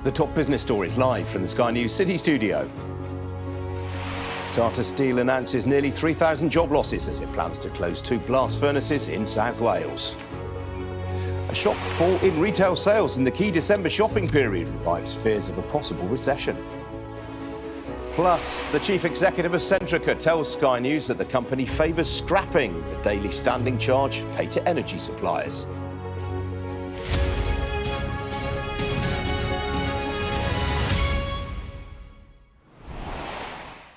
The top business stories live from the Sky News City studio. Tata Steel announces nearly 3,000 job losses as it plans to close 2 blast furnaces in South Wales. A shock fall in retail sales in the key December shopping period revives fears of a possible recession. Plus, the chief executive of Centrica tells Sky News that the company favours scrapping the daily standing charge paid to energy suppliers.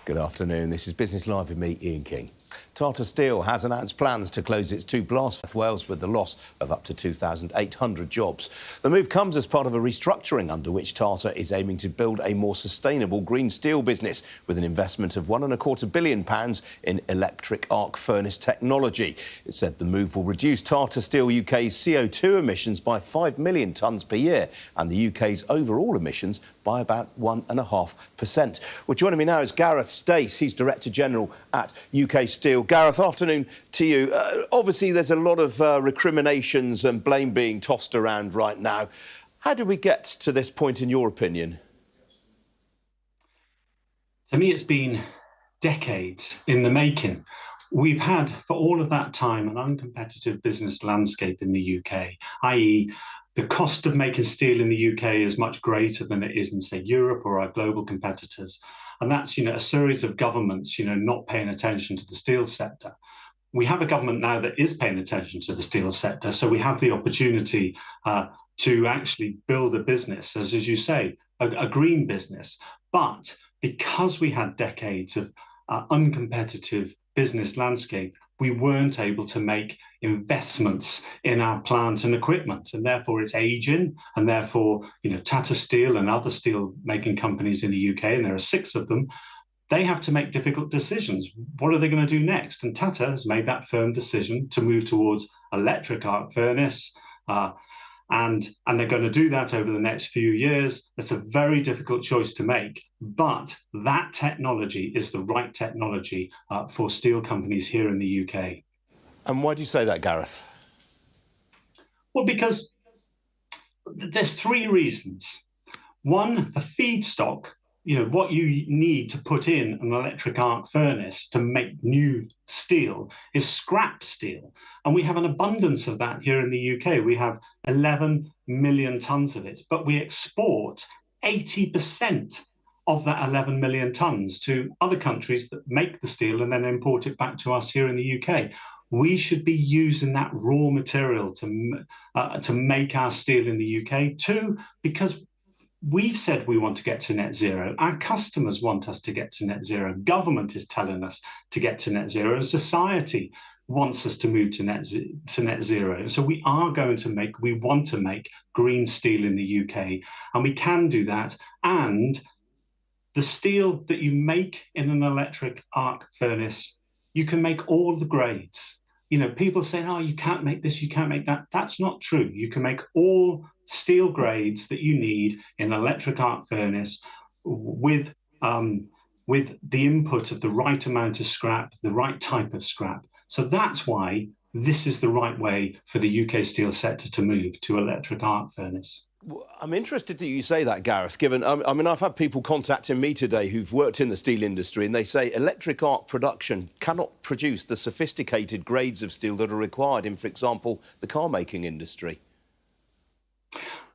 Good afternoon, this is Business Live with me, Ian King. Tata Steel has announced plans to close its 2 blast furnaces in Wales with the loss of up to 2,800 jobs. The move comes as part of a restructuring under which Tata is aiming to build a more sustainable green steel business with an investment of £1.25 billion in electric arc furnace technology. It said the move will reduce Tata Steel UK's CO2 emissions by 5 million tonnes per year and the UK's overall emissions by about 1.5%. Well, joining me now is Gareth Stace. He's Director General at UK Steel. Gareth, afternoon to you. Obviously, there's a lot of recriminations and blame being tossed around right now. How did we get to this point, in your opinion? To me, it's been decades in the making. We've had, for all of that time, an uncompetitive business landscape in the UK, i.e., the cost of making steel in the UK is much greater than it is in, say, Europe or our global competitors. And that's, a series of governments, not paying attention to the steel sector. We have a government now that is paying attention to the steel sector, so we have the opportunity to actually build a business, as you say, a green business. But because we had decades of uncompetitive business landscape, we weren't able to make investments in our plant and equipment, and therefore it's aging, and therefore, Tata Steel and other steel making companies in the UK, and there are 6 of them, they have to make difficult decisions. What are they going to do next? And Tata has made that firm decision to move towards electric arc furnace, and they're going to do that over the next few years. It's a very difficult choice to make, but that technology is the right technology for steel companies here in the UK. And why do you say that, Gareth? Well, because there's 3 reasons. One, the feedstock, what you need to put in an electric arc furnace to make new steel is scrap steel. And we have an abundance of that here in the UK. We have 11 million tonnes of it, but we export 80% of that 11 million tonnes to other countries that make the steel and then import it back to us here in the UK. We should be using that raw material to make our steel in the UK. 2, because we've said we want to get to net zero. Our customers want us to get to net zero. Government is telling us to get to net zero. And society wants us to move to net zero. So we want to make green steel in the UK. And we can do that. And the steel that you make in an electric arc furnace, you can make all the grades. People say, oh, you can't make this, you can't make that. That's not true. You can make all steel grades that you need in an electric arc furnace with the input of the right amount of scrap, the right type of scrap. So that's why this is the right way for the UK steel sector to move to electric arc furnace. I'm interested that you say that, Gareth, given, I've had people contacting me today who've worked in the steel industry, and they say electric arc production cannot produce the sophisticated grades of steel that are required in, for example, the car-making industry.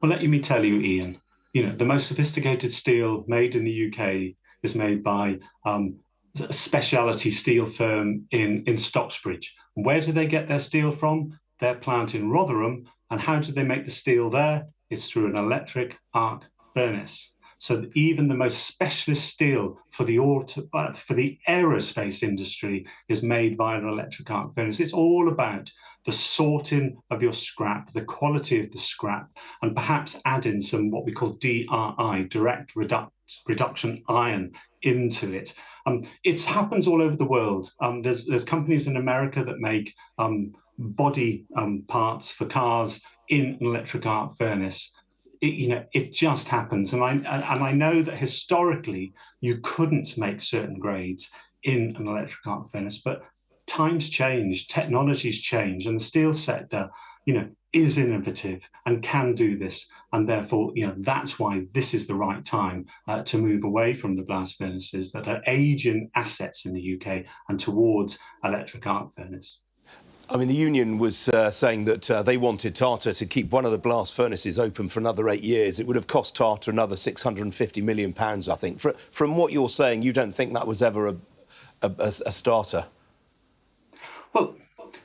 Well, let me tell you, Ian, the most sophisticated steel made in the UK is made by a specialty steel firm in Stocksbridge. Where do they get their steel from? Their plant in Rotherham. And how do they make the steel there? It's through an electric arc furnace. So even the most specialist steel for the aerospace industry is made via an electric arc furnace. It's all about the sorting of your scrap, the quality of the scrap, and perhaps adding some what we call DRI, direct reduction iron, into it. It happens all over the world. There's companies in America that make body parts for cars in an electric arc furnace. It just happens, and I know that historically you couldn't make certain grades in an electric arc furnace, but times change, technologies change, and the steel sector, is innovative and can do this, and therefore, that's why this is the right time to move away from the blast furnaces that are aging assets in the UK and towards electric arc furnace. I mean, the union was saying that they wanted Tata to keep one of the blast furnaces open for another 8 years. It would have cost Tata another £650 million, I think. From what you're saying, you don't think that was ever a starter? Well,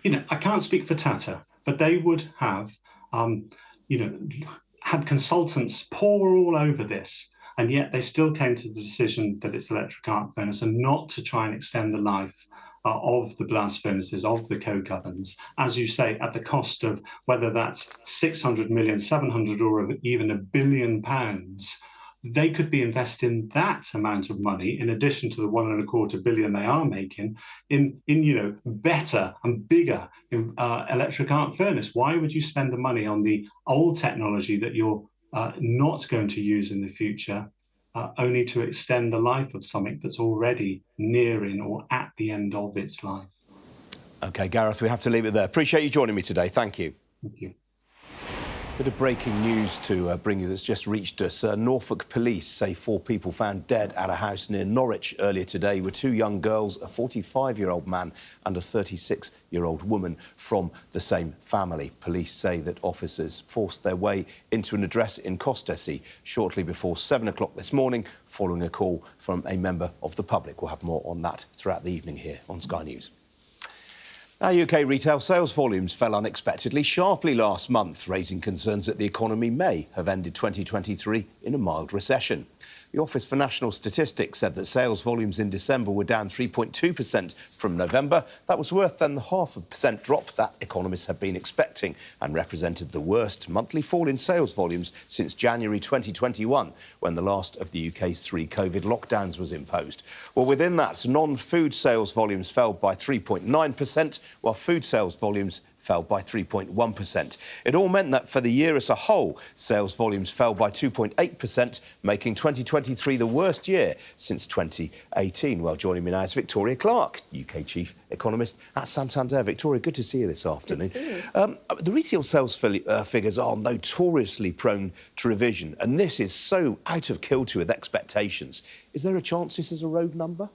I can't speak for Tata, but they would have, had consultants pore all over this, and yet they still came to the decision that it's electric arc furnace and not to try and extend the life of the blast furnaces, of the coke ovens, as you say, at the cost of whether that's 600 million, 700, or even £1 billion. They could be investing that amount of money in addition to the £1.25 billion they are making in better and bigger electric arc furnace. Why would you spend the money on the old technology that you're not going to use in the future, only to extend the life of something that's already nearing or at the end of its life? OK, Gareth, we have to leave it there. Appreciate you joining me today. Thank you. Thank you. Bit of breaking news to bring you that's just reached us. Norfolk police say 4 people found dead at a house near Norwich earlier today were 2 young girls, a 45-year-old man and a 36-year-old woman from the same family. Police say that officers forced their way into an address in Costessey shortly before 7 o'clock this morning, following a call from a member of the public. We'll have more on that throughout the evening here on Sky News. Now, UK retail sales volumes fell unexpectedly sharply last month, raising concerns that the economy may have ended 2023 in a mild recession. The Office for National Statistics said that sales volumes in December were down 3.2% from November. That was worse than the 0.5% drop that economists had been expecting and represented the worst monthly fall in sales volumes since January 2021, when the last of the UK's 3 COVID lockdowns was imposed. Well, within that, non-food sales volumes fell by 3.9%, while food sales volumes fell by 3.1%. It all meant that for the year as a whole, sales volumes fell by 2.8%, making 2023 the worst year since 2018. Well, joining me now is Victoria Clark, UK Chief Economist at Santander. Victoria, good to see you this afternoon. Good to see you. The retail sales figures are notoriously prone to revision, and this is so out of kilter with expectations. Is there a chance this is a road number?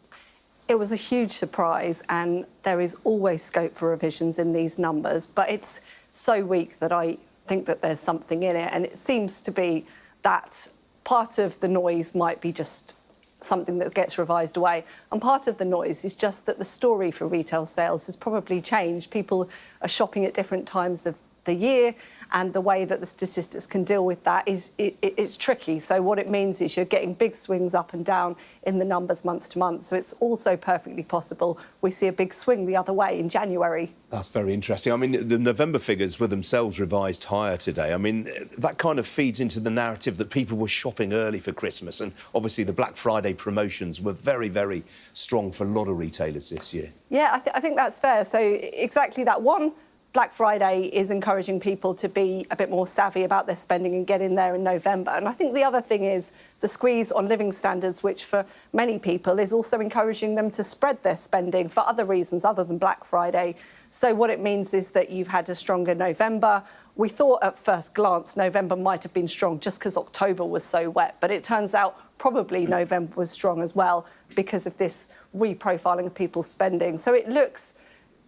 It was a huge surprise, and there is always scope for revisions in these numbers, but it's so weak that I think that there's something in it, and it seems to be that part of the noise might be just something that gets revised away, and part of the noise is just that the story for retail sales has probably changed. People are shopping at different times of the year, and the way that the statistics can deal with that is it's tricky. So what it means is you're getting big swings up and down in the numbers month to month. So it's also perfectly possible we see a big swing the other way in January. That's very interesting. I mean, the November figures were themselves revised higher today. I mean, that kind of feeds into the narrative that people were shopping early for Christmas, and obviously the Black Friday promotions were very, very strong for a lot of retailers this year. Yeah, I think that's fair. So exactly that. One, Black Friday is encouraging people to be a bit more savvy about their spending and get in there in November. And I think the other thing is the squeeze on living standards, which for many people is also encouraging them to spread their spending for other reasons other than Black Friday. So what it means is that you've had a stronger November. We thought at first glance November might have been strong just because October was so wet, but it turns out probably November was strong as well because of this reprofiling of people's spending. So it looks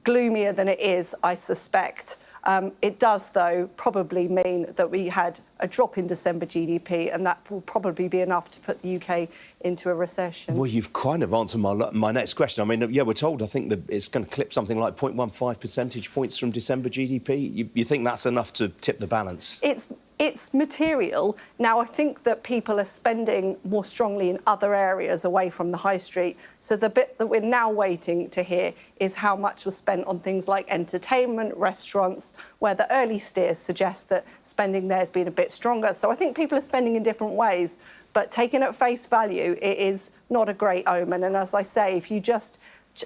gloomier than it is, I suspect. It does, though, probably mean that we had a drop in December GDP, and that will probably be enough to put the UK into a recession. Well, you've kind of answered my next question. I mean, yeah, we're told, I think, that it's going to clip something like 0.15 percentage points from December GDP. You think that's enough to tip the balance? It's material. Now, I think that people are spending more strongly in other areas away from the high street. So the bit that we're now waiting to hear is how much was spent on things like entertainment, restaurants, where the early steers suggest that spending there has been a bit stronger. So I think people are spending in different ways. But taken at face value, it is not a great omen. And as I say, if you just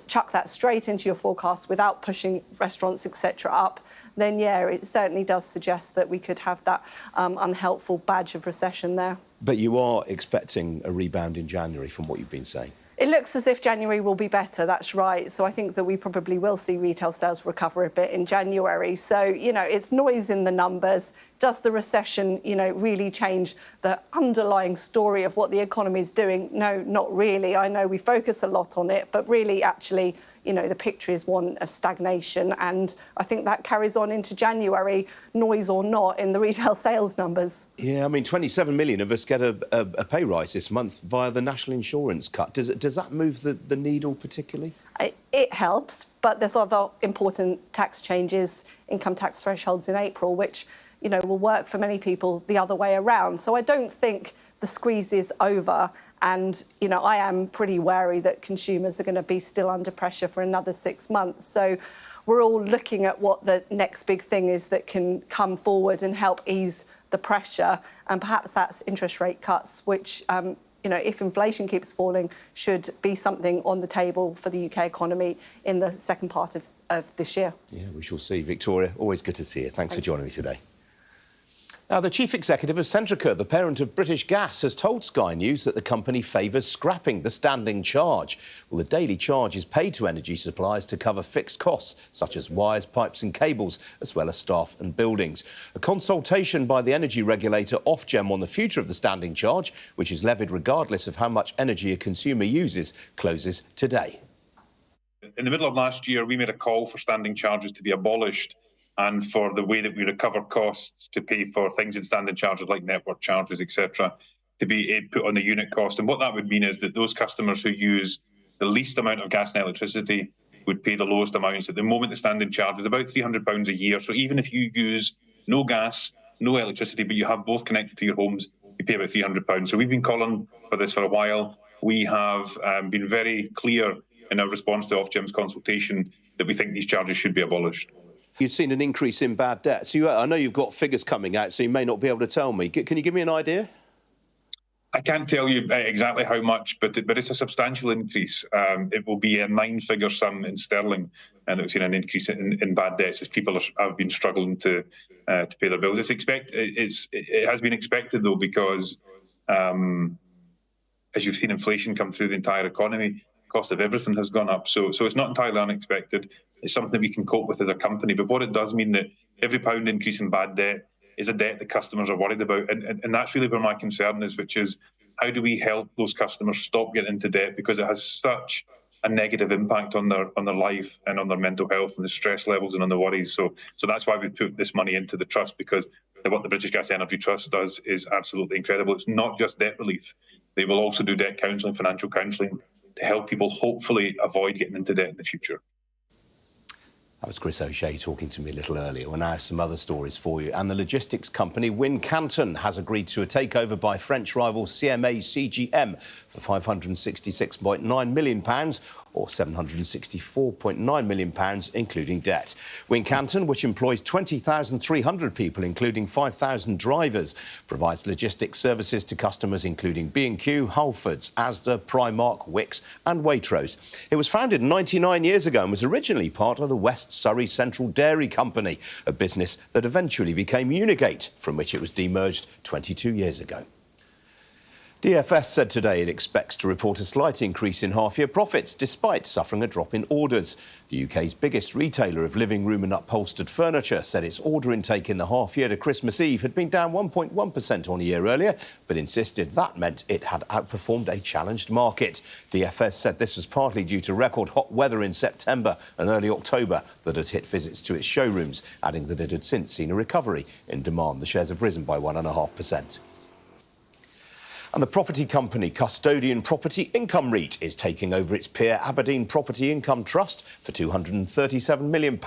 chuck that straight into your forecast without pushing restaurants, etc. up, then, yeah, it certainly does suggest that we could have that unhelpful badge of recession there. But you are expecting a rebound in January from what you've been saying? It looks as if January will be better, that's right. So I think that we probably will see retail sales recover a bit in January. So, you know, it's noise in the numbers. Does the recession, you know, really change the underlying story of what the economy is doing? No, not really. I know we focus a lot on it, but really, actually, you know, the picture is one of stagnation. And I think that carries on into January, noise or not, in the retail sales numbers. Yeah, I mean, 27 million of us get a pay rise this month via the national insurance cut. Does that move the needle particularly? It helps, but there's other important tax changes, income tax thresholds in April, which, you know, will work for many people the other way around. So I don't think the squeeze is over. And, you know, I am pretty wary that consumers are going to be still under pressure for another 6 months. So we're all looking at what the next big thing is that can come forward and help ease the pressure. And perhaps that's interest rate cuts, which, you know, if inflation keeps falling, should be something on the table for the UK economy in the second part of this year. Yeah, we shall see. Victoria, always good to see you. Thanks for joining me today. Now, the chief executive of Centrica, the parent of British Gas, has told Sky News that the company favours scrapping the standing charge. Well, the daily charge is paid to energy suppliers to cover fixed costs, such as wires, pipes and cables, as well as staff and buildings. A consultation by the energy regulator Ofgem on the future of the standing charge, which is levied regardless of how much energy a consumer uses, closes today. In the middle of last year, we made a call for standing charges to be abolished, and for the way that we recover costs to pay for things in standing charges like network charges, etc., to be put on the unit cost. And what that would mean is that those customers who use the least amount of gas and electricity would pay the lowest amounts. At the moment, the standing charge is about £300 a year. So even if you use no gas, no electricity, but you have both connected to your homes, you pay about £300. So we've been calling for this for a while. We have been very clear in our response to Ofgem's consultation that we think these charges should be abolished. You've seen an increase in bad debts. I know you've got figures coming out, so you may not be able to tell me. Can you give me an idea? I can't tell you exactly how much, but it's a substantial increase. It will be a 9-figure sum in sterling, and we've seen an increase in bad debts as people have been struggling to pay their bills. It has been expected, though, because as you've seen inflation come through the entire economy, cost of everything has gone up. So it's not entirely unexpected. It's something we can cope with as a company. But what it does mean that every pound increase in bad debt is a debt that customers are worried about. And that's really where my concern is, which is how do we help those customers stop getting into debt, because it has such a negative impact on their life and on their mental health and the stress levels and on the worries. So that's why we put this money into the trust, because what the British Gas Energy Trust does is absolutely incredible. It's not just debt relief. They will also do debt counselling, financial counselling, to help people hopefully avoid getting into debt in the future. That was Chris O'Shea talking to me a little earlier. Well, now I have some other stories for you. And the logistics company Wincanton has agreed to a takeover by French rival CMA CGM for £566.9 million, or £764.9 million, including debt. Wincanton, which employs 20,300 people, including 5,000 drivers, provides logistics services to customers including B&Q, Halfords, Asda, Primark, Wickes and Waitrose. It was founded 99 years ago and was originally part of the West Surrey Central Dairy Company, a business that eventually became Unigate, from which it was demerged 22 years ago. DFS said today it expects to report a slight increase in half-year profits, despite suffering a drop in orders. The UK's biggest retailer of living room and upholstered furniture said its order intake in the half-year to Christmas Eve had been down 1.1% on a year earlier, but insisted that meant it had outperformed a challenged market. DFS said this was partly due to record hot weather in September and early October that had hit visits to its showrooms, adding that it had since seen a recovery in demand. The shares have risen by 1.5%. And the property company Custodian Property Income REIT is taking over its peer Aberdeen Property Income Trust for £237 million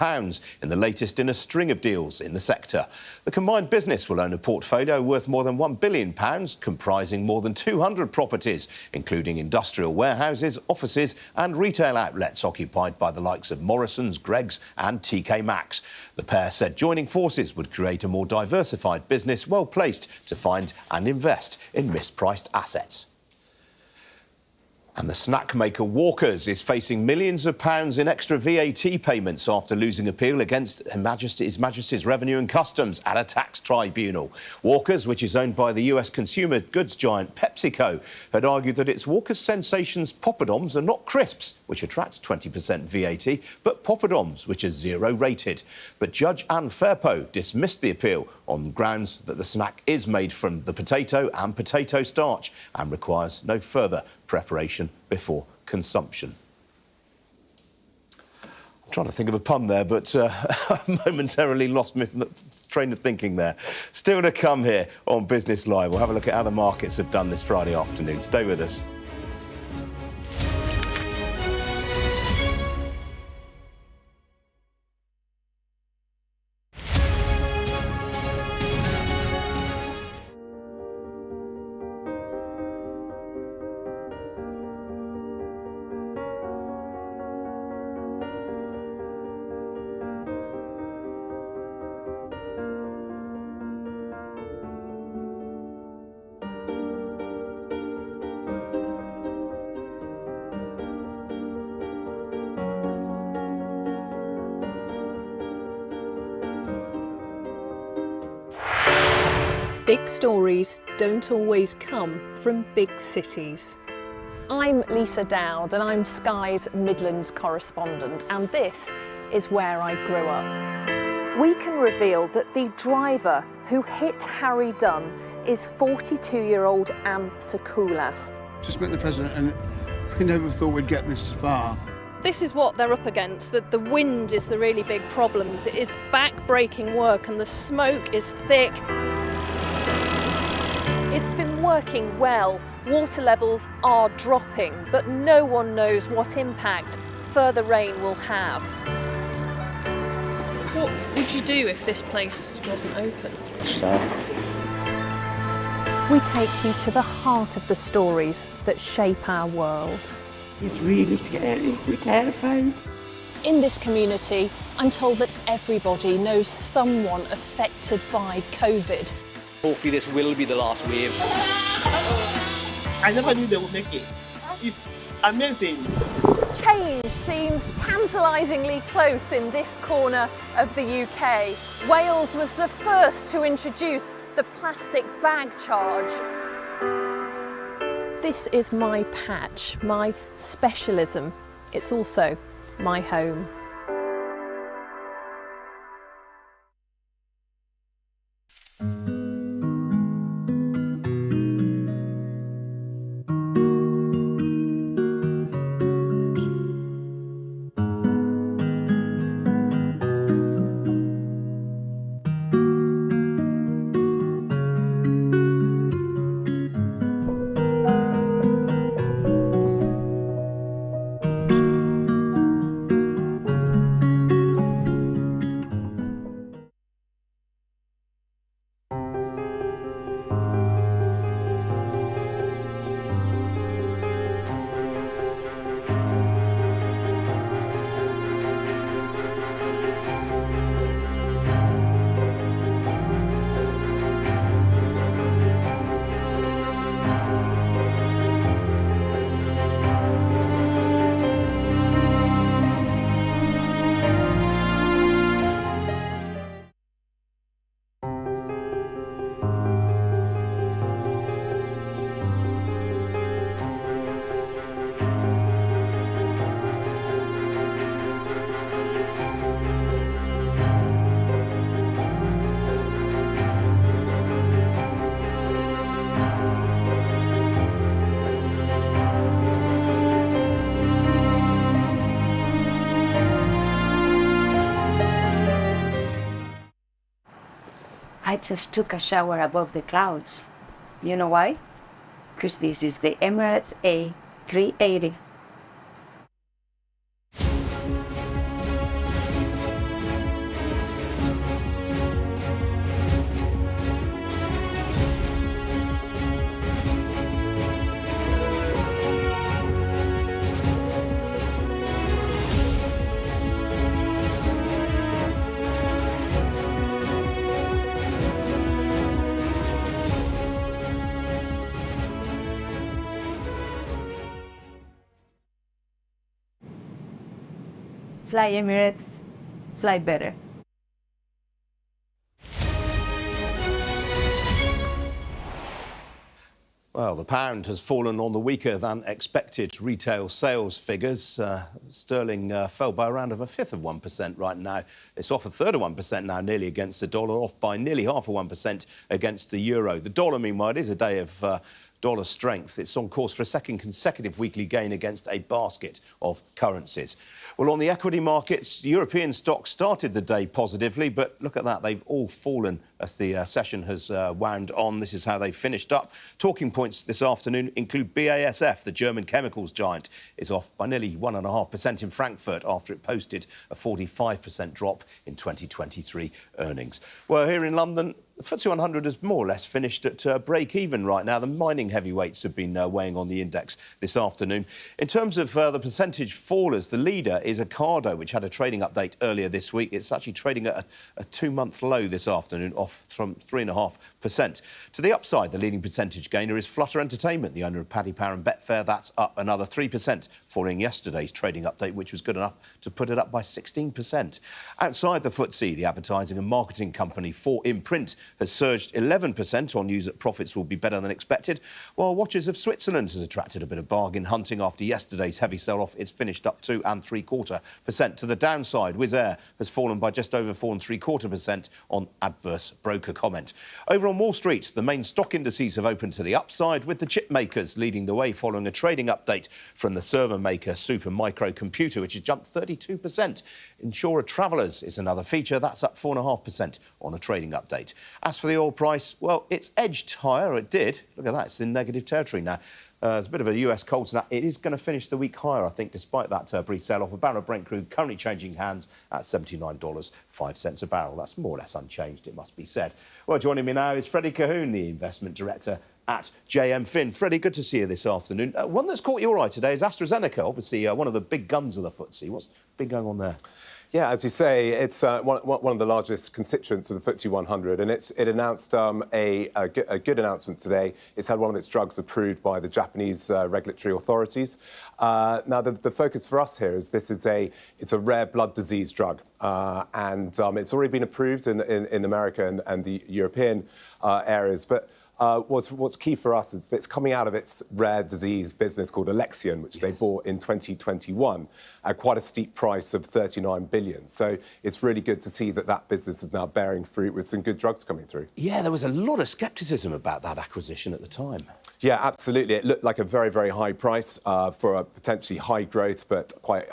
in the latest in a string of deals in the sector. The combined business will own a portfolio worth more than £1 billion, comprising more than 200 properties, including industrial warehouses, offices and retail outlets occupied by the likes of Morrisons, Greggs and TK Maxx. The pair said joining forces would create a more diversified business well placed to find and invest in mispriced assets. And the snack maker Walkers is facing millions of pounds in extra VAT payments after losing appeal against His Majesty's Revenue and Customs at a tax tribunal. Walkers, which is owned by the US consumer goods giant PepsiCo, had argued that its Walkers Sensations poppadoms are not crisps, which attract 20% VAT, but poppadoms, which are zero rated. But Judge Anne Fairpo dismissed the appeal on grounds that the snack is made from the potato and potato starch and requires no further preparation before consumption. I'm trying to think of a pun there, but momentarily lost my train of thinking there. Still to come here on Business Live. We'll have a look at how the markets have done this Friday afternoon. Stay with us. Big stories don't always come from big cities. I'm Lisa Dowd and I'm Sky's Midlands correspondent, and this is where I grew up. We can reveal that the driver who hit Harry Dunn is 42-year-old Anne Sakoulas. Just met the president and we never thought we'd get this far. This is what they're up against, that the wind is the really big problems. It is back-breaking work and the smoke is thick. It's been working well. Water levels are dropping, but no one knows what impact further rain will have. What would you do if this place wasn't open? We take you to the heart of the stories that shape our world. It's really scary. We're terrified. In this community, I'm told that everybody knows someone affected by COVID. Hopefully this will be the last wave. I never knew they would make it. It's amazing. Change seems tantalisingly close in this corner of the UK. Wales was the first to introduce the plastic bag charge. This is my patch, my specialism. It's also my home. I just took a shower above the clouds. You know why? Because this is the Emirates A380. Sly Emirates, Sly better. Well, the pound has fallen on the weaker than expected retail sales figures. Sterling fell by around a fifth of 1% right now. It's off a third of 1% now, nearly against the dollar, off by nearly half of 1% against the euro. The dollar, meanwhile, it is a day of dollar strength. It's on course for a second consecutive weekly gain against a basket of currencies. Well, on the equity markets, European stocks started the day positively, but look at that, they've all fallen as the session has wound on. This is how they finished up. Talking points this afternoon include BASF, the German chemicals giant, is off by nearly 1.5% in Frankfurt after it posted a 45% drop in 2023 earnings. Well, here in London, the FTSE 100 has more or less finished at break-even right now. The mining heavyweights have been weighing on the index this afternoon. In terms of the percentage fallers, the leader is Ocado, which had a trading update earlier this week. It's actually trading at a two-month low this afternoon, off from 3.5%. To the upside, the leading percentage gainer is Flutter Entertainment, the owner of Paddy Power and Betfair. That's up another 3%, following yesterday's trading update, which was good enough to put it up by 16%. Outside the FTSE, the advertising and marketing company 4imprint has surged 11% on news that profits will be better than expected, while Watches of Switzerland has attracted a bit of bargain hunting after yesterday's heavy sell-off. It's finished up 2.75%. To the downside, Wizz Air has fallen by just over 4.75% on adverse broker comment. Over on Wall Street, the main stock indices have opened to the upside, with the chip makers leading the way following a trading update from the server maker Supermicro Computer, which has jumped 32%. Insurer Travellers is another feature. That's up 4.5% on a trading update. As for the oil price, well, it's edged higher. It did. Look at that. It's in negative territory now. There's a bit of a US cold snap. It is going to finish the week higher, I think, despite that brief sell-off. A barrel of Brent crude currently changing hands at $79.05 a barrel. That's more or less unchanged, it must be said. Well, joining me now is Freddie Cahoon, the investment director at JM Fin. Freddie, good to see you this afternoon. One that's caught your eye today is AstraZeneca, obviously one of the big guns of the FTSE. What's been going on there? Yeah, as you say, it's one of the largest constituents of the FTSE 100, and it announced a good announcement today. It's had one of its drugs approved by the Japanese regulatory authorities. Now, the focus for us here is it's a rare blood disease drug, and it's already been approved in America and the European areas, but what's key for us is that it's coming out of its rare disease business called Alexion, which they bought in 2021 at quite a steep price of 39 billion. So it's really good to see that business is now bearing fruit with some good drugs coming through. Yeah, there was a lot of scepticism about that acquisition at the time. Yeah, absolutely. It looked like a very, very high price for a potentially high growth but quite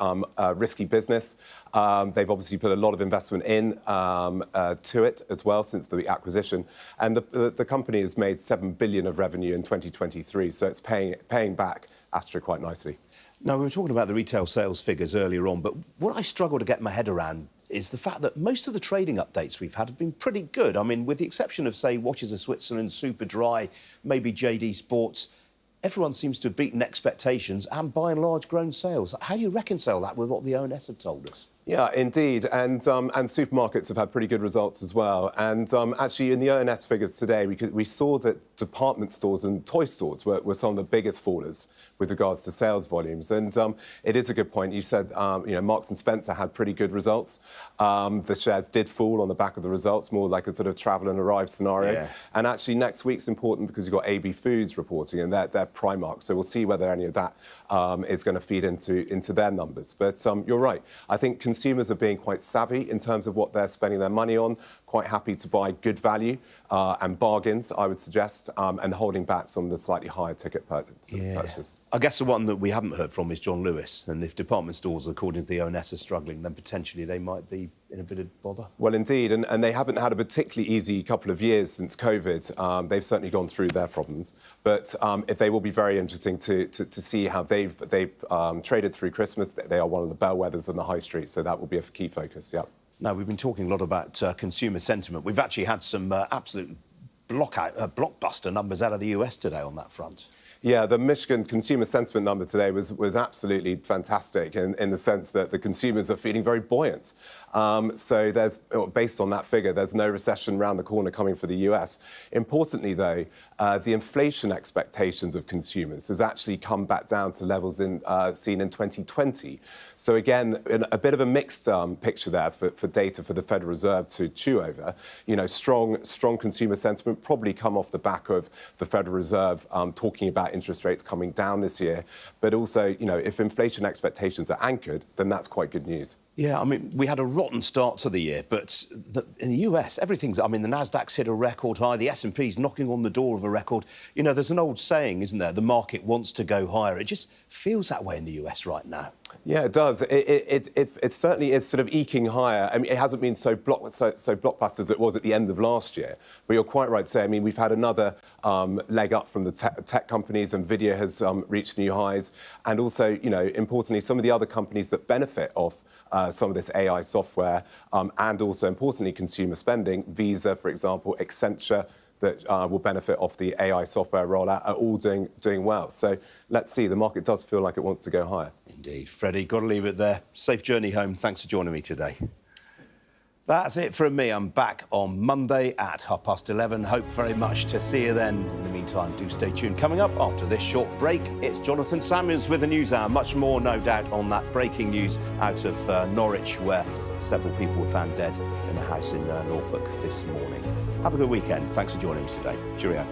risky business. They've obviously put a lot of investment in to it as well since the acquisition. And the company has made 7 billion of revenue in 2023, so it's paying back Astra quite nicely. Now, we were talking about the retail sales figures earlier on, but what I struggle to get my head around is the fact that most of the trading updates we've had have been pretty good. I mean, with the exception of, say, Watches of Switzerland, Superdry, maybe JD Sports, everyone seems to have beaten expectations and, by and large, grown sales. How do you reconcile that with what the ONS have told us? Yeah, indeed. And supermarkets have had pretty good results as well. And actually, in the ONS figures today, we saw that department stores and toy stores were some of the biggest fallers with regards to sales volumes. And it is a good point. You said, Marks and Spencer had pretty good results. The shares did fall on the back of the results, more like a sort of travel and arrive scenario. Yeah. And actually, next week's important because you've got AB Foods reporting, and they're Primark. So we'll see whether any of that is going to feed into their numbers. But you're right. I think consumers are being quite savvy in terms of what they're spending their money on, quite happy to buy good value and bargains, I would suggest, and holding back some of the slightly higher ticket purchases. I guess the one that we haven't heard from is John Lewis. And if department stores, according to the ONS, are struggling, then potentially they might be in a bit of bother. Well, indeed. And they haven't had a particularly easy couple of years since COVID. They've certainly gone through their problems. But they will be very interesting to see how they've traded through Christmas. They are one of the bellwethers on the high street, so that will be a key focus, yeah. Now, we've been talking a lot about consumer sentiment. We've actually had some absolute blockbuster numbers out of the US today on that front. Yeah, the Michigan consumer sentiment number today was absolutely fantastic in the sense that the consumers are feeling very buoyant. So there's, based on that figure, there's no recession around the corner coming for the US. Importantly, though, the inflation expectations of consumers has actually come back down to levels seen in 2020. So again, a bit of a mixed picture there for data for the Federal Reserve to chew over. You know, strong consumer sentiment probably come off the back of the Federal Reserve talking about interest rates coming down this year. But also, you know, if inflation expectations are anchored, then that's quite good news. Yeah, I mean, we had a rotten start to the year, but in the US, everything's... I mean, the Nasdaq's hit a record high, the S&P's knocking on the door of a record. You know, there's an old saying, isn't there? The market wants to go higher. It just feels that way in the US right now. Yeah, it does. It certainly is sort of eking higher. I mean, it hasn't been so blockbuster as it was at the end of last year. But you're quite right to say, I mean, we've had another leg up from the tech companies. Nvidia has reached new highs. And also, you know, importantly, some of the other companies that benefit off some of this AI software and also, importantly, consumer spending, Visa, for example, Accenture, that will benefit off the AI software rollout, are all doing well. So let's see, the market does feel like it wants to go higher. Indeed. Freddie, got to leave it there. Safe journey home. Thanks for joining me today. That's it from me. I'm back on Monday at 11:30. Hope very much to see you then. In the meantime, do stay tuned. Coming up after this short break, it's Jonathan Samuels with the News Hour. Much more, no doubt, on that breaking news out of Norwich, where several people were found dead in a house in Norfolk this morning. Have a good weekend. Thanks for joining us today. Cheerio.